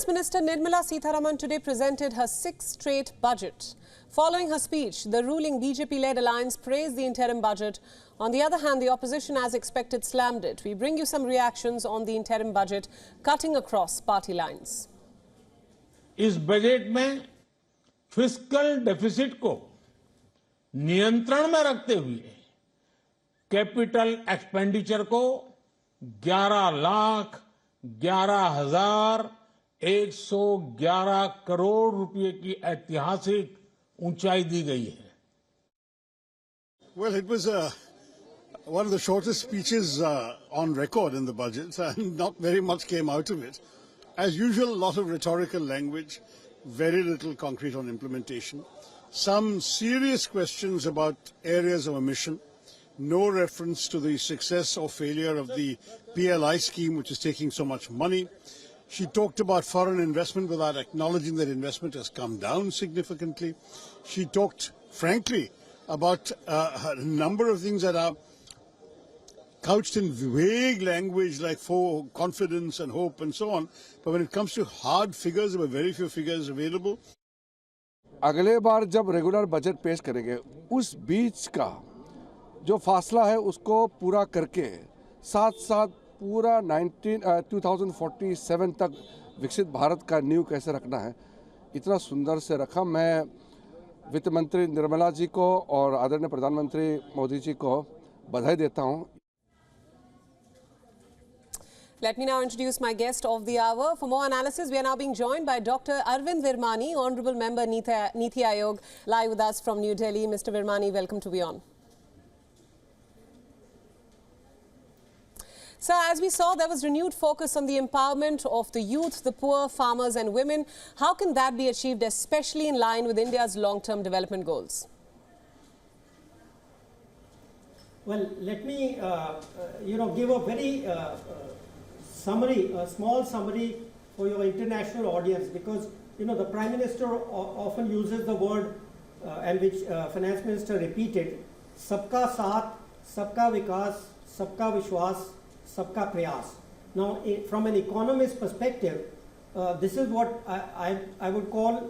Finance Minister Nirmala Sitharaman today presented her sixth straight budget. Following her speech, the ruling BJP-led alliance praised the interim budget. On the other hand, the opposition, as expected, slammed it. We bring you some reactions on the interim budget, cutting across party lines. इस budget में fiscal deficit को नियंत्रण में रखते हुए capital expenditure को 11,11,111 करोड़ रुपए की ऐतिहासिक ऊंचाई दी गई है. Well, it was one of the shortest speeches on record in the budget, and not very much came out of it. As usual, a lot of rhetorical language, very little concrete on implementation. Some serious questions about areas of omission. No reference to the success or failure of the PLI scheme, which is taking so much money. She talked about foreign investment without acknowledging that investment has come down significantly. She talked, frankly, about a number of things that are couched in vague language like for confidence and hope and so on. But when it comes to hard figures, there were very few figures available. अगले बार जब regular budget पेश करेंगे, उस बीच का जो फासला है उसको पूरा करके साथ साथ पूरा 2047 तक विकसित भारत का नींव कैसे रखना है, इतना सुंदर से रखा. मैं वित्त मंत्री निर्मला जी को और आदरणीय प्रधानमंत्री मोदी जी को बधाई देता हूं. Let me now introduce my guest of the hour. For more analysis, we are now being joined by Dr. Arvind Virmani, Honorable Member Niti Aayog, live with us from New Delhi. Mr. Virmani, welcome to WION. So, as we saw, there was renewed focus on the empowerment of the youth, the poor, farmers and women. How can that be achieved, especially in line with India's long-term development goals? Well, let me, give a very summary, a small summary for your international audience, because, the Prime Minister often uses the word, and which Finance Minister repeated, Sabka Saath, Sabka Vikas, Sabka Vishwas, Sabka Prayas. Now, from an economist perspective, this is what I would call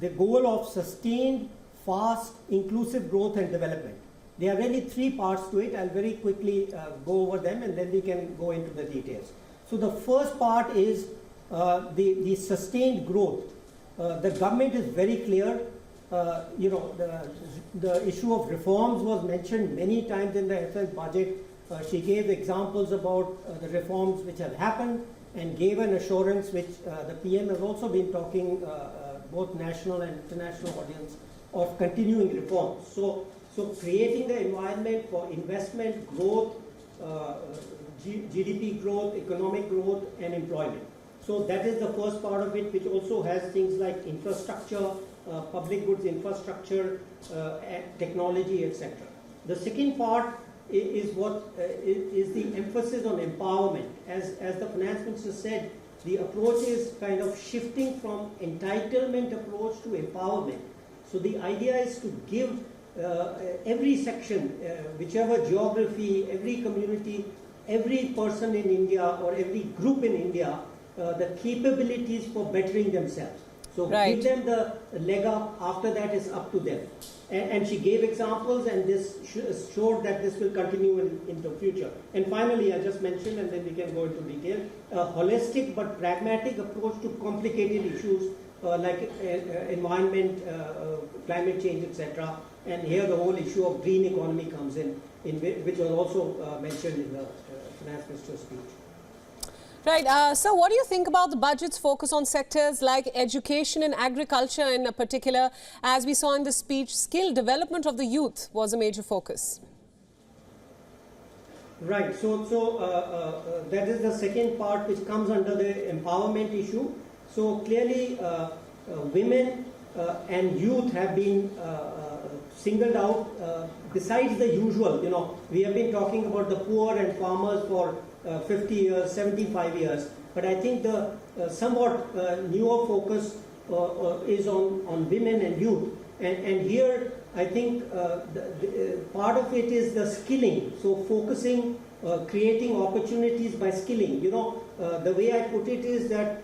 the goal of sustained, fast, inclusive growth and development. There are really three parts to it. I'll very quickly go over them and then we can go into the details. So the first part is the sustained growth. The government is very clear. The issue of reforms was mentioned many times in the FS budget. She gave examples about the reforms which have happened and gave an assurance which the PM has also been talking, both national and international audience, of continuing reforms. So creating the environment for investment, growth, GDP growth, economic growth and employment. So that is the first part of it, which also has things like infrastructure, public goods infrastructure, technology, etc. The second part is is the emphasis on empowerment. As the Finance Minister said, the approach is kind of shifting from entitlement approach to empowerment. So the idea is to give every section, whichever geography, every community, every person in India or every group in India, the capabilities for bettering themselves. So give them the leg up, after that is up to them. And she gave examples, and this showed that this will continue into future. And finally, I just mentioned, and then we can go into detail, a holistic but pragmatic approach to complicated issues like environment, climate change, etc. And here the whole issue of green economy comes in which was also mentioned in the Finance Minister's speech. Right. So what do you think about the budget's focus on sectors like education and agriculture in particular? As we saw in the speech, skill development of the youth was a major focus. Right. So that is the second part which comes under the empowerment issue. So clearly women and youth have been singled out besides the usual. We have been talking about the poor and farmers for 50 years, 75 years. But I think the somewhat newer focus is on women and youth. And here I think part of it is the skilling. So focusing, creating opportunities by skilling. The way I put it is that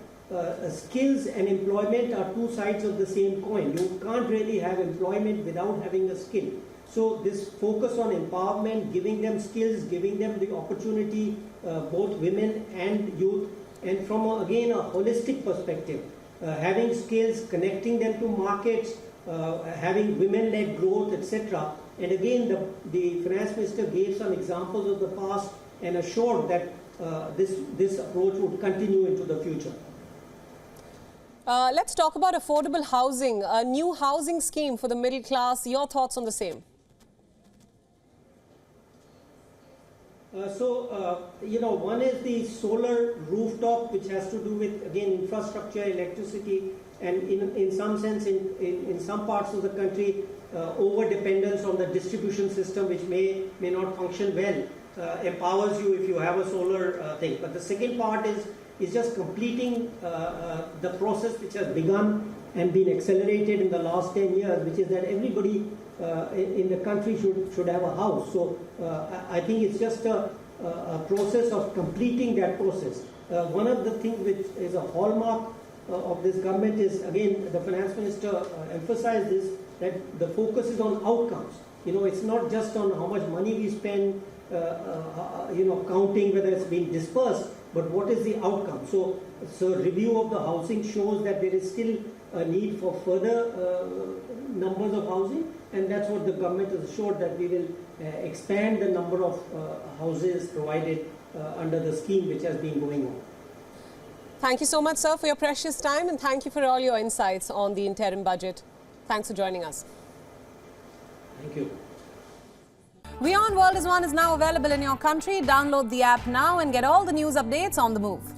skills and employment are two sides of the same coin. You can't really have employment without having a skill. So this focus on empowerment, giving them skills, giving them the opportunity, both women and youth, and from again a holistic perspective, having skills, connecting them to markets, having women-led growth, etc. And again, the Finance Minister gave some examples of the past and assured that this approach would continue into the future. Let's talk about affordable housing, a new housing scheme for the middle class. Your thoughts on the same? One is the solar rooftop, which has to do with, again, infrastructure, electricity, and in some sense, in some parts of the country, over-dependence on the distribution system, which may not function well, empowers you if you have a solar thing. But the second part is just completing the process which has begun and been accelerated in the last 10 years, which is that everybody in the country should have a house. So I think it's just a process of completing that process. One of the things which is a hallmark of this government is, again, the Finance Minister emphasized this, that the focus is on outcomes. It's not just on how much money we spend, counting whether it's being dispersed, but what is the outcome. So review of the housing shows that there is still a need for further numbers of housing, and that's what the government has assured, that we will expand the number of houses provided under the scheme which has been going on. Thank you so much, sir, for your precious time, and thank you for all your insights on the interim budget. Thanks for joining us. Thank you. WION World is now available in your country. Download the app now and get all the news updates on the move.